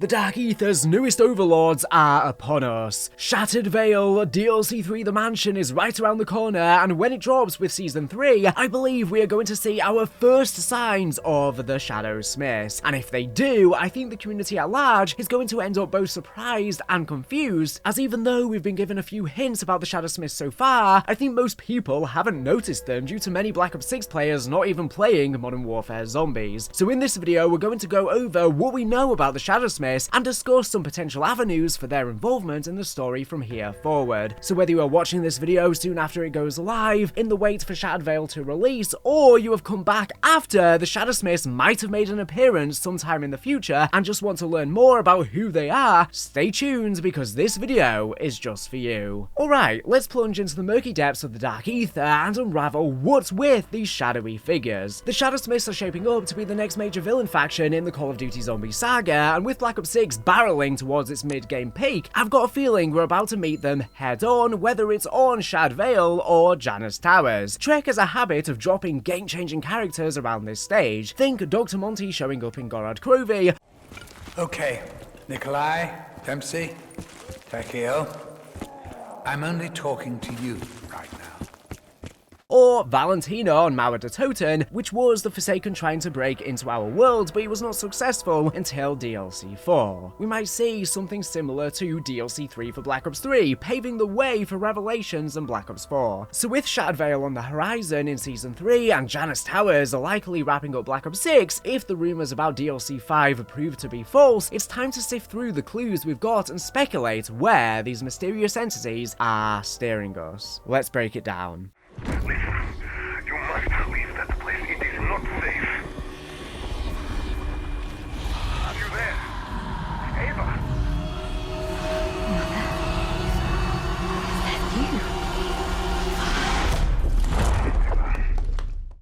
The Dark Aether's newest overlords are PANOS. Shattered Veil DLC 3 The Mansion is right around the corner, and when it drops with Season 3, I believe we are going to see our first signs of the SHADOWSMITHS. And if they do, I think the community at large is going to end up both surprised and confused, as even though we've been given a few hints about the SHADOWSMITHs so far, I think most people haven't noticed them due to many Black Ops 6 players not even playing Modern Warfare Zombies. So in this video, we're going to go over what we know about the SHADOWSMITHs and discuss some potential avenues for their involvement in the story from here forward. So whether you are watching this video soon after it goes live, in the wait for Shattered Veil to release, or you have come back after the SHADOWSMITHs might have made an appearance sometime in the future and just want to learn more about who they are, stay tuned because this video is just for you. Alright, let's plunge into the murky depths of the Dark Aether and unravel what's with these shadowy figures. The SHADOWSMITHs are shaping up to be the next major villain faction in the Call of Duty Zombie saga, and with Black Ops 6 barreling towards its mid-game peak, I've got a feeling we're about to meet them head-on, whether it's on Shattered Veil or Janus Towers. Trek has a habit of dropping game-changing characters around this stage. Think Dr. Monty showing up in Gorod Krovi. Okay, Nikolai, Dempsey, Tekio, I'm only talking to you right now. Or Valentina on Mauer de Toten, which was the Forsaken trying to break into our world, but he was not successful until DLC 4. We might see something similar to DLC 3 for Black Ops 3, paving the way for Revelations and Black Ops 4. So with Shattered Veil on the horizon in Season 3 and Janus Towers are likely wrapping up Black Ops 6, if the rumours about DLC 5 prove to be false, it's time to sift through the clues we've got and speculate where these mysterious entities are steering us. Let's break it down. Listen, you must leave that place. It is not safe. Are you there? Ava?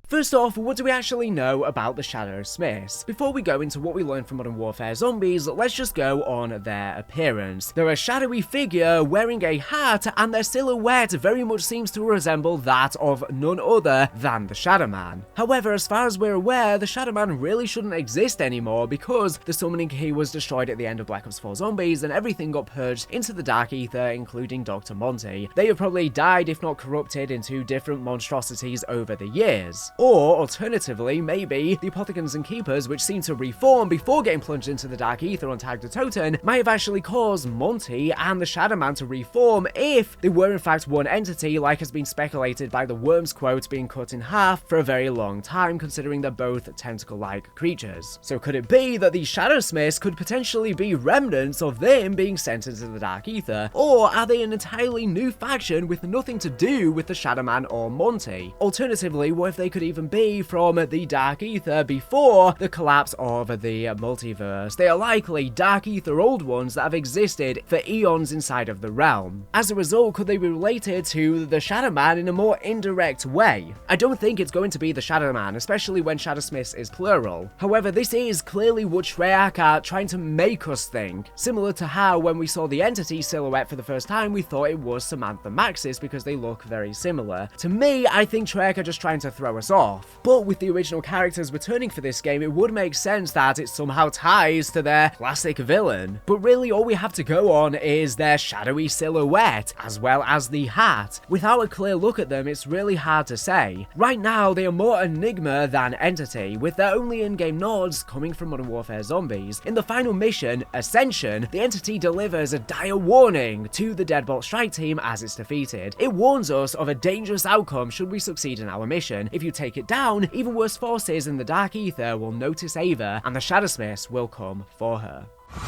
First off, what do we actually know about the SHADOWSMITHs? Before we go into what we learned from Modern Warfare Zombies, let's just go on their appearance. They're a shadowy figure wearing a hat, and their silhouette very much seems to resemble that of none other than the Shadow Man. However, as far as we're aware, the Shadow Man really shouldn't exist anymore because the summoning key was destroyed at the end of Black Ops 4 Zombies and everything got purged into the Dark Aether, including Dr. Monty. They have probably died, if not corrupted, into different monstrosities over the years. Or, alternatively, maybe the Apothecans and Keepers, which seem to reform before getting plunged into the Dark Aether on Tag de Toten, might have actually caused Monty and the Shadow Man to reform if they were in fact one entity, like has been speculated by the Worms quote being cut in half for a very long time, considering they're both tentacle-like creatures. So could it be that these SHADOWSMITHs could potentially be remnants of them being sent into the Dark Aether? Or are they an entirely new faction with nothing to do with the Shadow Man or Monty? Alternatively, what if they could even be from the Dark Aether before the collapse of the multiverse? They are likely Dark Aether old ones that have existed for eons inside of the realm. As a result, could they be related to the Shadow Man in a more indirect way? I don't think it's going to be the Shadow Man, especially when SHADOWSMITHs is plural. However, this is clearly what Treyarch are trying to make us think, similar to how when we saw the entity silhouette for the first time, we thought it was Samantha Maxis because they look very similar. To me, I think Treyarch are just trying to throw us off. But with the original characters returning for this game, it would make sense that it somehow ties to their classic villain. But really, all we have to go on is their shadowy silhouette, as well as the hat. Without a clear look at them, it's really hard to say. Right now, they are more enigma than entity, with their only in-game nods coming from Modern Warfare Zombies. In the final mission, Ascension, the entity delivers a dire warning to the Deadbolt strike team as it's defeated. It warns us of a dangerous outcome should we succeed in our mission. If you take it down, even worse forces in the Dark Aether will notice Ava, and the SHADOWSMITHs will come for her. Little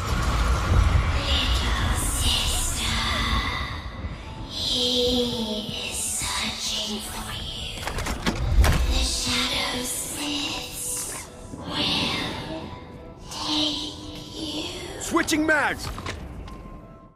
sister, he is searching for you. The SHADOWSMITHs will take you. Switching mags!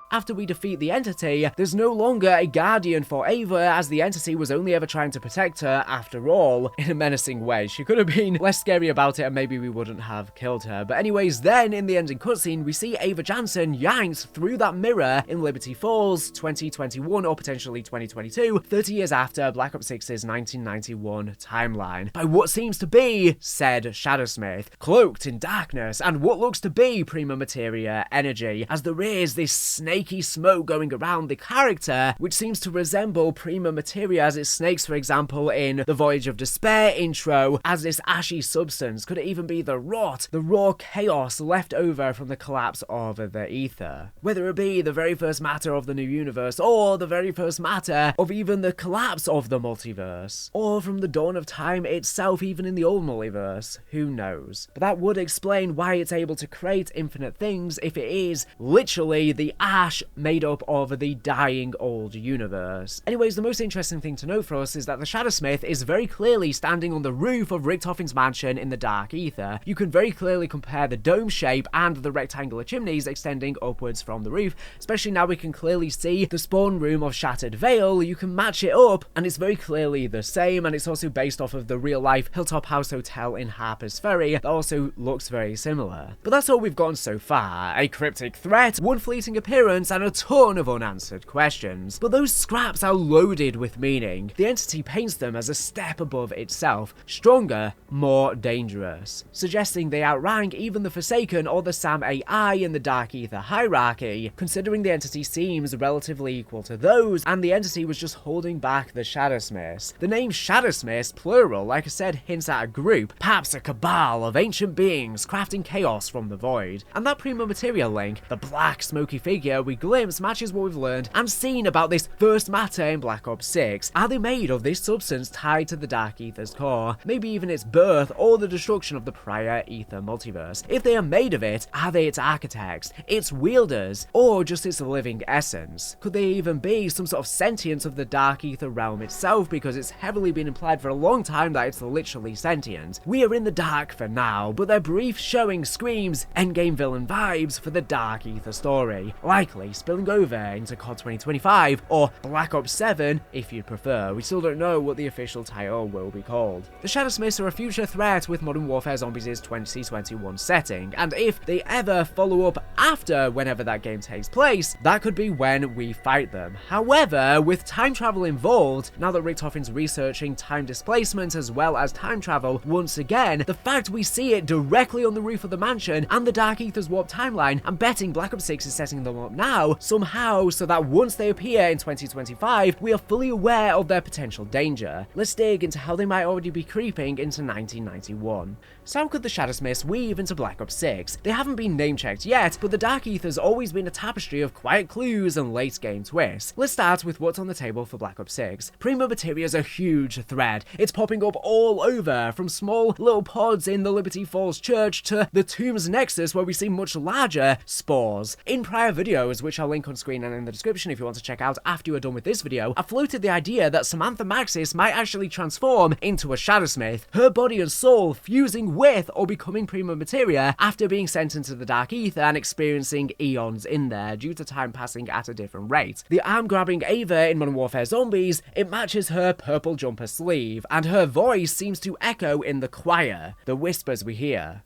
After we defeat the entity, there's no longer a guardian for Ava, as the entity was only ever trying to protect her after all, in a menacing way. She could have been less scary about it and maybe we wouldn't have killed her. But anyways, then in the ending cutscene, we see Ava Jansen yanked through that mirror in Liberty Falls 2021 or potentially 2022, 30 years after Black Ops 6's 1991 timeline, by what seems to be said Shadowsmith, cloaked in darkness and what looks to be Prima Materia energy, as there is this snaky smoke going around the character, which seems to resemble Prima Materia as it snakes, for example, in the Voyage of Despair intro, as this ashy substance. Could it even be the rot, the raw chaos left over from the collapse of the ether? Whether it be the very first matter of the new universe, or the very first matter of even the collapse of the multiverse, or from the dawn of time itself, even in the old multiverse, who knows? But that would explain why it's able to create infinite things if it is literally the ash made up of the dying old universe. Anyways, the most interesting thing to note for us is that the Shadowsmith is very clearly standing on the roof of Richtofen's mansion in the dark ether. You can very clearly compare the dome shape and the rectangular chimneys extending upwards from the roof, especially now we can clearly see the spawn room of Shattered Vale. You can match it up and it's very clearly the same, and it's also based off of the real life Hilltop House Hotel in Harper's Ferry that also looks very similar. But that's all we've gotten so far: a cryptic threat, one fleeting appearance, and a ton of unanswered questions. But those scraps are loaded with meaning. The entity paints them as a step above itself, stronger, more dangerous, suggesting they outrank even the Forsaken or the SAM AI in the Dark Ether hierarchy, considering the entity seems relatively equal to those, and the entity was just holding back the Shadowsmiths. The name Shadowsmiths, plural, like I said, hints at a group, perhaps a cabal of ancient beings crafting chaos from the void. And that Prima Materia link, the black smoky figure we glimpse, matches what we've learned and seen about this first matter in Black Ops 6. Are they made of this substance tied to the Dark Ether's core? Maybe even its birth or the destruction of the prior Ether multiverse? If they are made of it, are they its architects, its wielders, or just its living essence? Could they even be some sort of sentience of the Dark Ether realm itself, because it's heavily been implied for a long time that it's literally sentient? We are in the dark for now, but their brief showing screams endgame villain vibes for the Dark Ether story, likely spilling over into COD 2025 or Black Ops 7 if you'd prefer. We still don't know what the official title will be called. The Shadowsmiths are a future threat with Modern Warfare Zombies' 2021 setting, and if they ever follow up after whenever that game takes place, that could be when we fight them. However, with time travel involved, now that Richtofen's researching time displacement as well as time travel once again, the fact we see it directly on the roof of the mansion and the Dark Ether's warp timeline, I'm betting Black Ops 6 is setting them up now somehow so that once they appear in 2025, we are fully aware of their potential danger. Let's dig into how they might already be creeping into 1991. So how could the Shadowsmiths weave into Black Ops 6? They haven't been name-checked yet, but the Dark Ether's always been a tapestry of quiet clues and late-game twists. Let's start with what's on the table for Black Ops 6. Prima Materia is a huge thread. It's popping up all over, from small little pods in the Liberty Falls Church to the Tombs Nexus, where we see much larger spores. In prior videos, which I'll link on screen and in the description if you want to check out after you are done with this video, I floated the idea that Samantha Maxis might actually transform into a Shadowsmith, her body and soul fusing with or becoming Prima Materia after being sent into the Dark Ether and experiencing eons in there due to time passing at a different rate. The arm-grabbing Ava in Modern Warfare Zombies, it matches her purple jumper sleeve, and her voice seems to echo in the choir, the whispers we hear.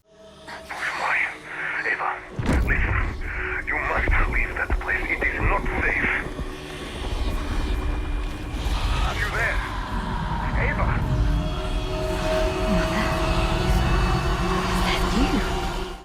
Why? Ava, listen. You must leave that place. It is not safe. Are you there? Ava!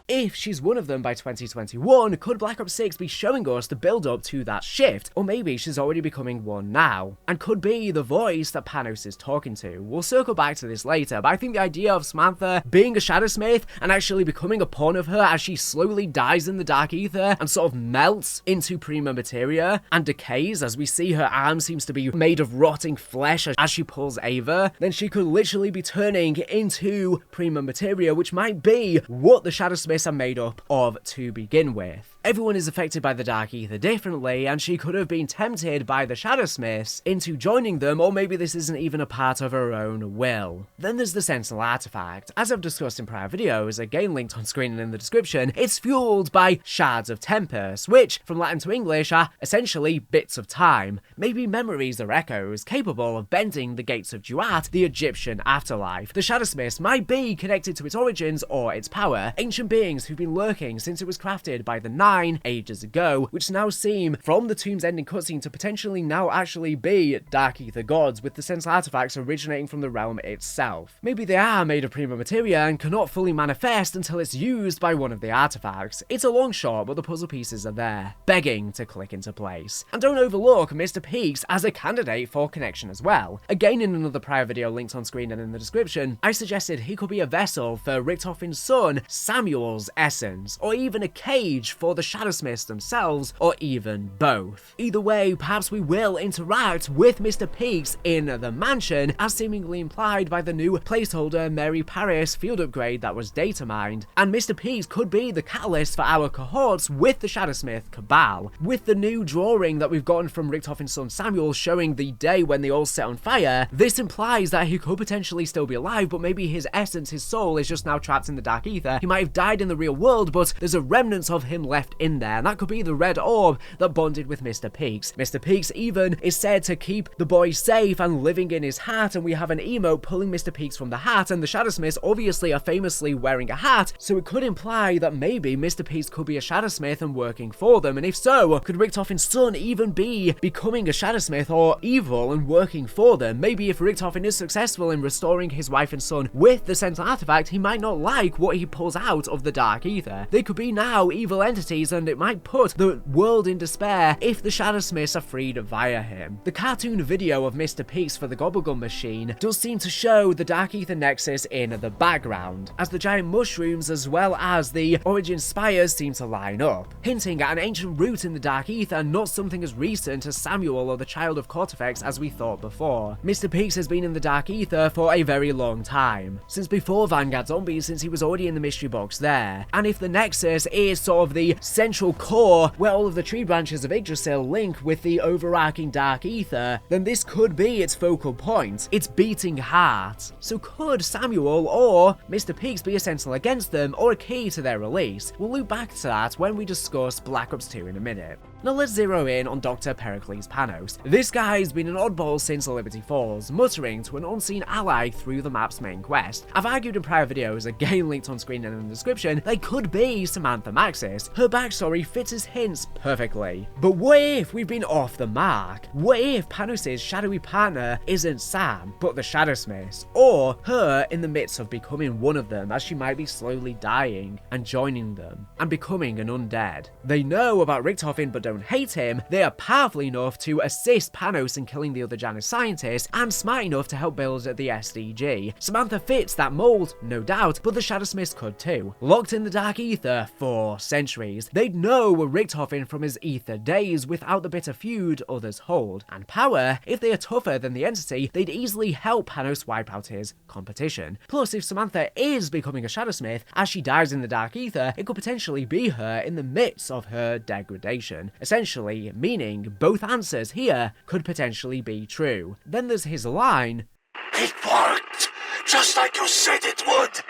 If she's one of them by 2021, could Black Ops 6 be showing us the build-up to that shift? Or maybe she's already becoming one now, and could be the voice that Panos is talking to. We'll circle back to this later, but I think the idea of Samantha being a Shadowsmith and actually becoming a pawn of her as she slowly dies in the Dark Ether and sort of melts into Prima Materia and decays as we see her arm seems to be made of rotting flesh as she pulls Ava, then she could literally be turning into Prima Materia, which might be what the Shadowsmiths are made up of to begin with. Everyone is affected by the Dark Ether differently, and she could have been tempted by the SHADOWSMITHs into joining them, or maybe this isn't even a part of her own will. Then there's the Sentinel artifact. As I've discussed in prior videos, again linked on screen and in the description, it's fueled by shards of tempest, which, from Latin to English, are essentially bits of time, maybe memories or echoes, capable of bending the gates of Duat, the Egyptian afterlife. The SHADOWSMITHs might be connected to its origins or its power, ancient beings who've been lurking since it was crafted by the Nine ages ago, which now seem, from the Tomb's ending cutscene, to potentially now actually be Dark Ether gods, with the Sentinel artifacts originating from the realm itself. Maybe they are made of prima materia and cannot fully manifest until it's used by one of the artifacts. It's a long shot, but the puzzle pieces are there, begging to click into place. And don't overlook Mr. Peaks as a candidate for connection as well. Again, in another prior video linked on screen and in the description, I suggested he could be a vessel for Richtofen's son Samuel's essence, or even a cage for the SHADOWSMITHs themselves, or even both. Either way, perhaps we will interact with Mr. Peaks in the mansion, as seemingly implied by the new placeholder Mary Paris field upgrade that was data mined, and Mr. Peaks could be the catalyst for our cohorts with the SHADOWSMITH cabal. With the new drawing that we've gotten from Richtofen's son Samuel showing the day when they all set on fire, this implies that he could potentially still be alive, but maybe his essence, his soul, is just now trapped in the Dark Ether. He might have died in the real world, but there's a remnant of him left in there, and that could be the red orb that bonded with Mr. Peaks. Mr. Peaks even is said to keep the boy safe and living in his hat, and we have an emote pulling Mr. Peaks from the hat, and the SHADOWSMITHs obviously are famously wearing a hat, so it could imply that maybe Mr. Peaks could be a SHADOWSMITH and working for them, and if so, could Richtofen's son even be becoming a SHADOWSMITH or evil and working for them? Maybe if Richtofen is successful in restoring his wife and son with the Sentinel artifact, he might not like what he pulls out of the Dark Ether. They could be now evil entities, and it might put the world in despair if the SHADOWSMITHs are freed via him. The cartoon video of Mr. Peaks for the Gobblegum machine does seem to show the Dark Ether nexus in the background, as the giant mushrooms as well as the origin spires seem to line up, hinting at an ancient root in the Dark Ether, not something as recent as Samuel or the child of Cortifex as we thought before. Mr. Peaks has been in the Dark Ether for a very long time, since before Vanguard Zombies, since he was already in the mystery box there, and if the nexus is sort of the central core where all of the tree branches of Yggdrasil link with the overarching Dark Ether, then this could be its focal point, its beating heart. So could Samuel or Mr. Peaks be a sentinel against them, or a key to their release? We'll loop back to that when we discuss Black Ops 2 in a minute. Now let's zero in on Dr. PERICLES Panos. This guy's been an oddball since Liberty Falls, muttering to an unseen ally through the map's main quest. I've argued in prior videos, again linked on screen and in the description, they could be Samantha Maxis. Her backstory fits his hints perfectly. But what if we've been off the mark? What if Panos' shadowy partner isn't Sam, but the SHADOWSMITHs, or her in the midst of becoming one of them, as she might be slowly dying and joining them and becoming an undead? They know about Richtofen but don't hate him. They are powerful enough to assist Panos in killing the other Janus scientists, and smart enough to help build the SDG. Samantha fits that mold, no doubt, but the SHADOWSMITHs could too. Locked in the Dark Ether for centuries, they'd know Richtofen from his Ether days without the bitter feud others hold. And power, if they are tougher than the entity, they'd easily help Panos wipe out his competition. Plus, if Samantha is becoming a SHADOWSMITH as she dies in the Dark Ether, it could potentially be her in the midst of her degradation. Essentially meaning both answers here could potentially be true. Then there's his line, It worked! Just like you said it would!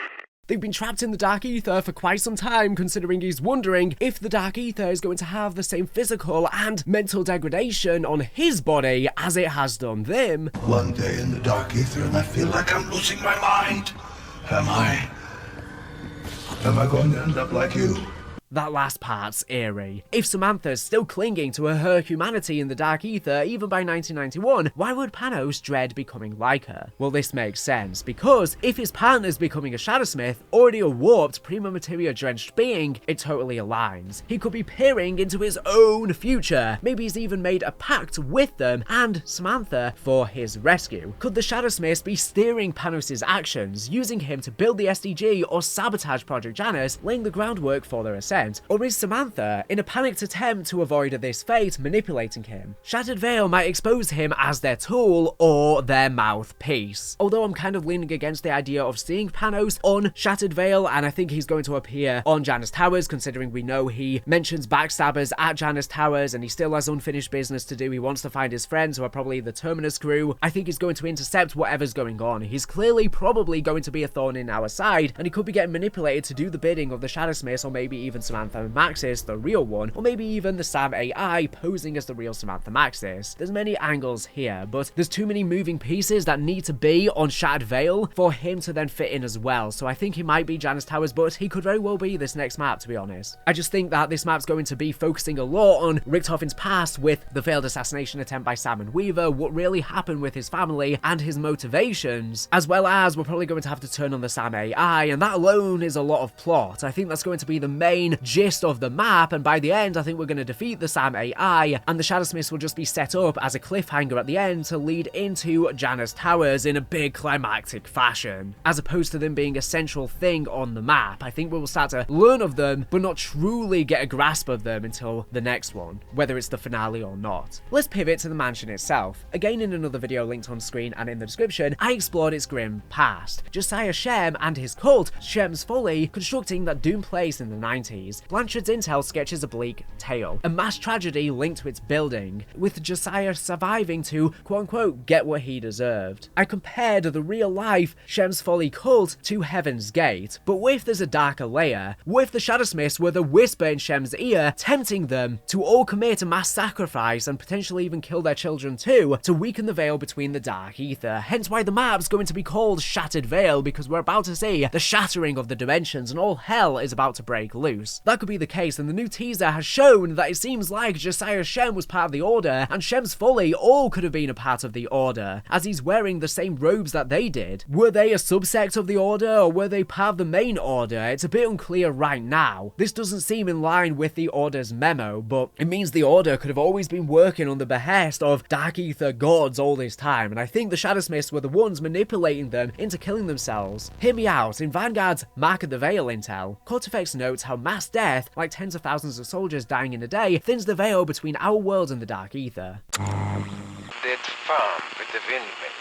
They've been trapped in the Dark Ether for quite some time, considering he's wondering if the Dark Ether is going to have the same physical and mental degradation on his body as it has done them. One day in the Dark Ether and I feel like I'm losing my mind. Am I going to end up like you? That last part's eerie. If Samantha's still clinging to her humanity in the Dark Ether even by 1991, why would Panos dread becoming like her? Well, this makes sense, because if his partner's becoming a SHADOWSMITH, already a warped, prima materia drenched being, it totally aligns. He could be peering into his own future. Maybe he's even made a pact with them and Samantha for his rescue. Could the SHADOWSMITHs be steering Panos' actions, using him to build the SDG or sabotage Project Janus, laying the groundwork for their ascent? event? Or is Samantha, in a panicked attempt to avoid this fate, manipulating him? Shattered Veil might expose him as their tool or their mouthpiece. Although I'm kind of leaning against the idea of seeing Panos on Shattered Veil, and I think he's going to appear on Janus Towers, considering we know he mentions backstabbers at Janus Towers and he still has unfinished business to do. He wants to find his friends who are probably the Terminus crew. I think he's going to intercept whatever's going on. He's clearly probably going to be a thorn in our side, and he could be getting manipulated to do the bidding of the SHADOWSMITHs, or maybe even Samantha Maxis, the real one, or maybe even the Sam AI posing as the real Samantha Maxis. There's many angles here, but there's too many moving pieces that need to be on Shattered Veil for him to then fit in as well. So I think he might be Janus Towers, but he could very well be this next map, to be honest. I just think that this map's going to be focusing a lot on Richtofen's past with the failed assassination attempt by Sam and Weaver, what really happened with his family and his motivations, as well as we're probably going to have to turn on the Sam AI, and that alone is a lot of plot. I think that's going to be the main gist of the map, and by the end I think we're going to defeat the Sam AI, and the SHADOWSMITHs will just be set up as a cliffhanger at the end to lead into Janus Towers in a big climactic fashion, as opposed to them being a central thing on the map. I think we will start to learn of them, but not truly get a grasp of them until the next one, whether it's the finale or not. Let's pivot to the mansion itself. Again, in another video linked on screen and in the description, I explored its grim past. Josiah Shem and his cult, SHEM'S Folly, constructing that doomed place in the 90s. Blanchard's intel sketches a bleak tale, a mass tragedy linked to its building, with Josiah surviving to, quote-unquote, get what he deserved. I compared the real-life SHEM'S Folly cult to Heaven's Gate, but what if there's a darker layer? What if the SHADOWSMITHs were the whisper in Shem's ear, tempting them to all commit a mass sacrifice and potentially even kill their children too, to weaken the veil between the dark ether? Hence why the map's going to be called Shattered Veil, because we're about to see the shattering of the dimensions and all hell is about to break loose. That could be the case, and the new teaser has shown that it seems like Josiah Shem was part of the Order, and Shem's Folly all could have been a part of the Order, as he's wearing the same robes that they did. Were they a subsect of the Order, or were they part of the main Order? It's a bit unclear right now. This doesn't seem in line with the Order's memo, but it means the Order could have always been working on the behest of Dark Ether gods all this time, and I think the SHADOWSMITHs were the ones manipulating them into killing themselves. Hear me out. In Vanguard's Mark of the Veil intel, Cortifex notes how mass death, like tens of thousands of soldiers dying in a day, thins the veil between our world and the Dark Ether. That farm with the windmill,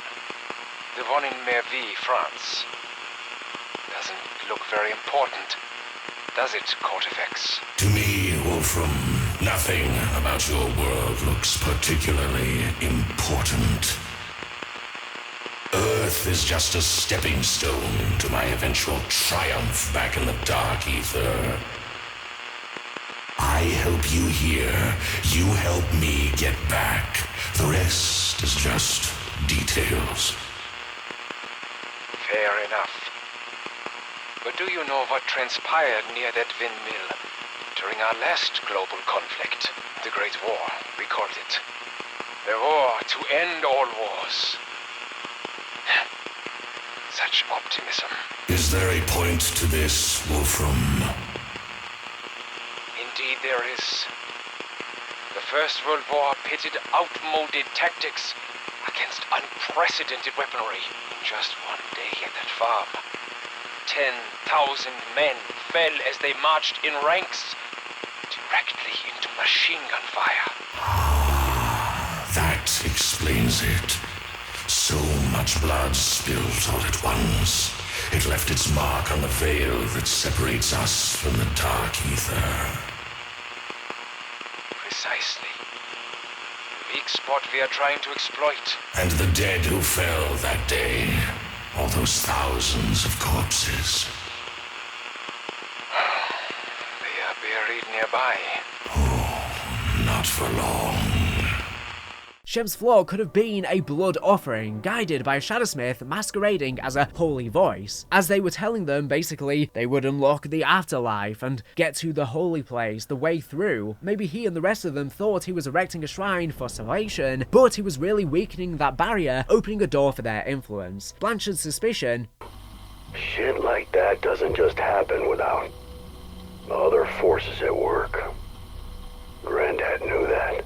the one in Merville, France, doesn't look very important, does it, Cortifex? To me, Wolfram, nothing about your world looks particularly important. Earth is just a stepping stone to my eventual triumph back in the Dark Ether. I help you here, you help me get back. The rest is just details. Fair enough. But do you know what transpired near that windmill during our last global conflict? The Great War, we called it. The war to end all wars. Such optimism. Is there a point to this, Wolfram? Indeed there is. The First World War pitted outmoded tactics against unprecedented weaponry. In just one day at that farm, 10,000 men fell as they marched in ranks directly into machine gun fire. That explains it. So much blood spilled all at once. It left its mark on the veil that separates us from the Dark Ether. Precisely. The weak spot we are trying to exploit. And the dead who fell that day. All those thousands of corpses. They are buried nearby. Oh, not for long. Shem's Flaw could have been a blood offering, guided by a SHADOWSMITH masquerading as a holy voice, as they were telling them basically they would unlock the afterlife and get to the holy place the way through. Maybe he and the rest of them thought he was erecting a shrine for salvation, but he was really weakening that barrier, opening a door for their influence. Blanchard's suspicion: shit like that doesn't just happen without other forces at work. Granddad knew that.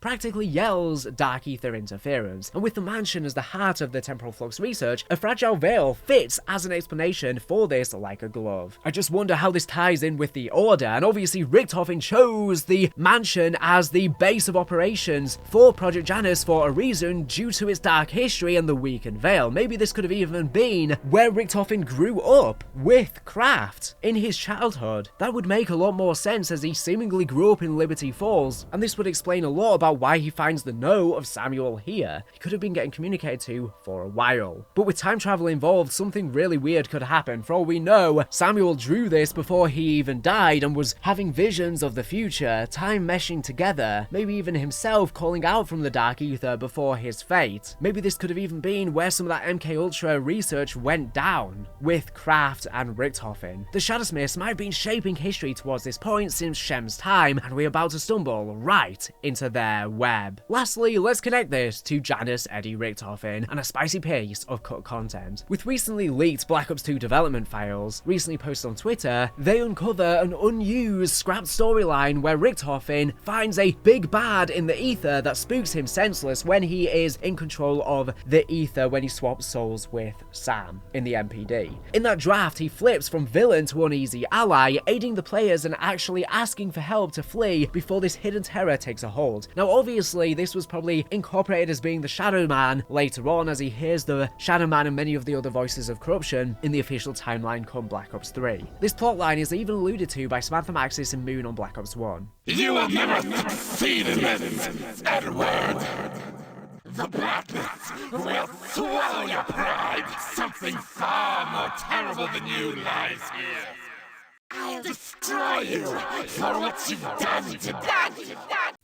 practically yells dark ether interference, and with the mansion as the heart of the temporal flux research, a fragile veil fits as an explanation for this like a glove. I just wonder how this ties in with the Order, and obviously Richtofen chose the mansion as the base of operations for Project Janus for a reason due to its dark history and the weakened veil. Maybe this could have even been where Richtofen grew up with Kraft in his childhood. That would make a lot more sense as he seemingly grew up in Liberty Falls, and this would explain a lot about why he finds the no of Samuel here. He could have been getting communicated to for a while. But with time travel involved, something really weird could happen. For all we know, Samuel drew this before he even died and was having visions of the future, time meshing together, maybe even himself calling out from the dark ether before his fate. Maybe this could have even been where some of that MK Ultra research went down with Kraft and Richtofen. The SHADOWSMITHs might have been shaping history towards this point since SHEM'S time, and we're about to stumble right into their web. Lastly, let's connect this to Janus Eddie Richtofen and a spicy piece of cut content. With recently leaked Black Ops 2 development files, recently posted on Twitter, they uncover an unused scrapped storyline where Richtofen finds a big bad in the ether that spooks him senseless when he is in control of the ether when he swaps souls with Sam in the MPD. In that draft, he flips from villain to uneasy ally, aiding the players and actually asking for help to flee before this hidden terror takes a hold. Now obviously this was probably incorporated as being the Shadow Man later on as he hears the Shadow Man and many of the other voices of corruption in the official timeline come Black Ops 3. This plotline is even alluded to by Samantha Maxis and Moon on Black Ops 1. You will never succeed in this, Edward. The blackness will swallow your pride. Something far more terrible than you lies here. I'll destroy you for what you've done today.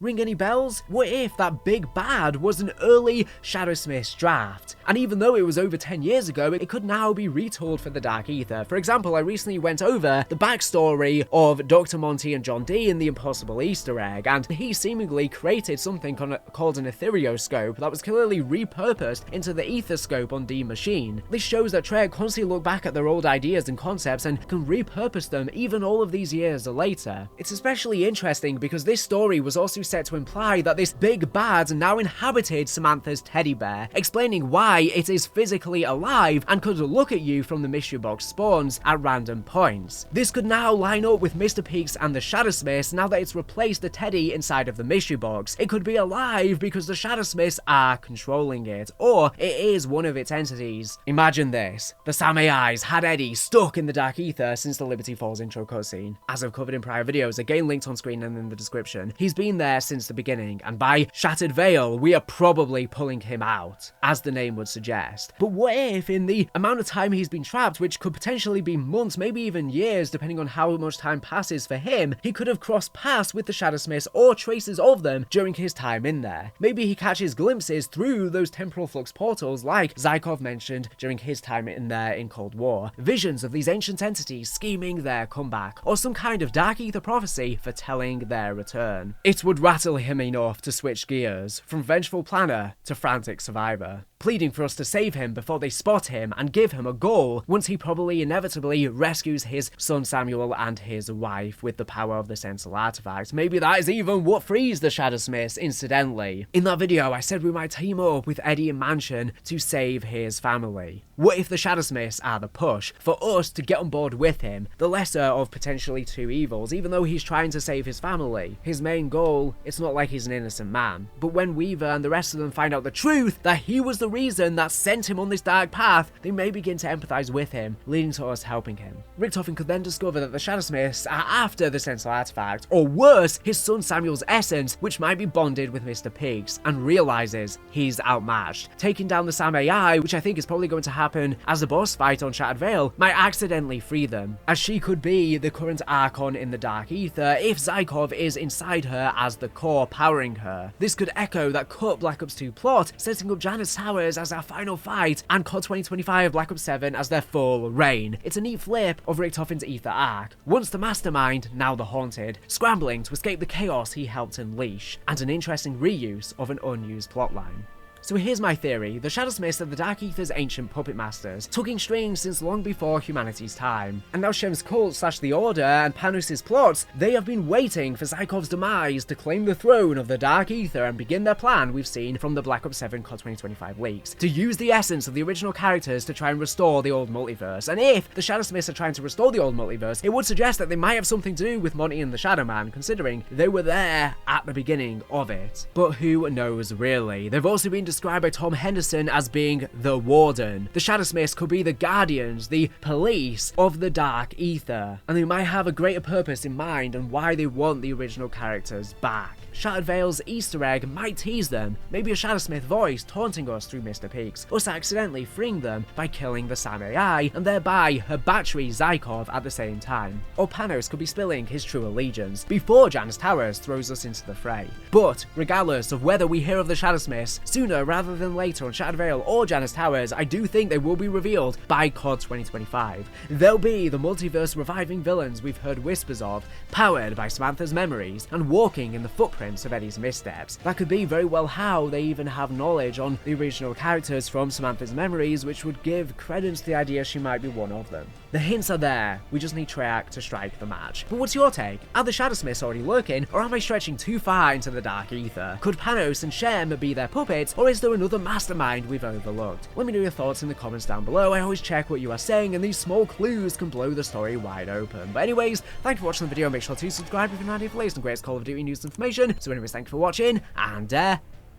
Ring any bells? What if that big bad was an early SHADOWSMITHs draft? And even though it was over 10 years ago, it could now be retold for the Dark Ether. For example, I recently went over the backstory of Dr. Monty and John D in the Impossible Easter egg, and he seemingly created something called an Ethereoscope that was clearly repurposed into the Ether scope on D Machine. This shows that Treyarch constantly look back at their old ideas and concepts and can repurpose them even all of these years later. It's especially interesting because this story was also set to imply that this big bad now inhabited Samantha's teddy bear, explaining why it is physically alive and could look at you from the mystery box spawns at random points. This could now line up with Mr. Peaks and the SHADOWSMITHs now that it's replaced the teddy inside of the mystery box. It could be alive because the SHADOWSMITHs are controlling it, or it is one of its entities. Imagine this: the Sam AIs had Eddie stuck in the Dark Ether since the Liberty Falls intro cutscene. As I've covered in prior videos, again linked on screen and in the description, he's been there since the beginning, and by Shattered Veil, we are probably pulling him out, as the name would suggest. But what if, in the amount of time he's been trapped, which could potentially be months, maybe even years, depending on how much time passes for him, he could have crossed paths with the SHADOWSMITHs or traces of them during his time in there. Maybe he catches glimpses through those temporal flux portals like Zykov mentioned during his time in there in Cold War, visions of these ancient entities scheming their comeback, or some kind of Dark Ether prophecy foretelling their return. It would rattle him enough to switch gears from vengeful planner to frantic survivor, pleading for us to save him before they spot him and give him a goal once he probably inevitably rescues his son Samuel and his wife with the power of the Sentinel artifact. Maybe that is even what frees the SHADOWSMITHs, incidentally. In that video, I said we might team up with Eddie and Mansion to save his family. What if the SHADOWSMITHs are the push for us to get on board with him, the lesser of potentially two evils, even though he's trying to save his family? His main goal, it's not like he's an innocent man. But when Weaver and the rest of them find out the truth, that he was the reason that sent him on this dark path, they may begin to empathize with him, leading to us helping him. Richtofen could then discover that the SHADOWSMITHs are after the Sentinel artifact, or worse, his son Samuel's essence, which might be bonded with Mr. Peaks, and realizes he's outmatched. Taking down the Sam AI, which I think is probably going to happen as a boss fight on Shattered Veil, might accidentally free them, as she could be the current Archon in the Dark Ether if Zykov is inside her as the core powering her. This could echo that cut Black Ops 2 plot, setting up Janus Towers as our final fight, and COD 2025 Black Ops 7 as their full reign. It's a neat flip of Richtofen's Ether arc. Once the mastermind, now the haunted, scrambling to escape the chaos he helped unleash, and an interesting reuse of an unused plotline. So here's my theory. The SHADOWSMITHS are the Dark Aether's ancient puppet masters, tugging strings since long before humanity's time. And now SHEM'S cult / the Order and PANOS' plots, they have been waiting for Zykov's demise to claim the throne of the Dark Aether and begin their plan we've seen from the Black Ops 7 COD 2025 leaks, to use the essence of the original characters to try and restore the old multiverse. And if the SHADOWSMITHs are trying to restore the old multiverse, it would suggest that they might have something to do with Monty and the Shadow Man, considering they were there at the beginning of it. But who knows really? They've also been described by Tom Henderson as being the Warden. The SHADOWSMITHs could be the guardians, the police of the Dark Aether, and they might have a greater purpose in mind and why they want the original characters back. Shattered Veil's Easter egg might tease them, maybe a SHADOWSMITH voice taunting us through Mr. Peaks, us accidentally freeing them by killing the Sam AI and thereby her battery Zykov at the same time. Or Panos could be spilling his true allegiance before Janus Towers throws us into the fray. But regardless of whether we hear of the SHADOWSMITHs sooner rather than later on Shattered Veil or Janus Towers, I do think they will be revealed by COD 2025. They'll be the multiverse reviving villains we've heard whispers of, powered by Samantha's memories and walking in the footprints of Eddie's missteps. That could be very well how they even have knowledge on the original characters from Samantha's memories, which would give credence to the idea she might be one of them. The hints are there, we just need Treyarch to strike the match. But what's your take? Are the SHADOWSMITHs already lurking, or am I stretching too far into the Dark Aether? Could Panos and Shem be their puppets, or is there another mastermind we've overlooked? Let me know your thoughts in the comments down below. I always check what you are saying, and these small clues can blow the story wide open. But anyways, thank you for watching the video. Make sure to subscribe if you're not here for the latest and greatest Call of Duty news and information. So anyways, thank you for watching, and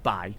bye.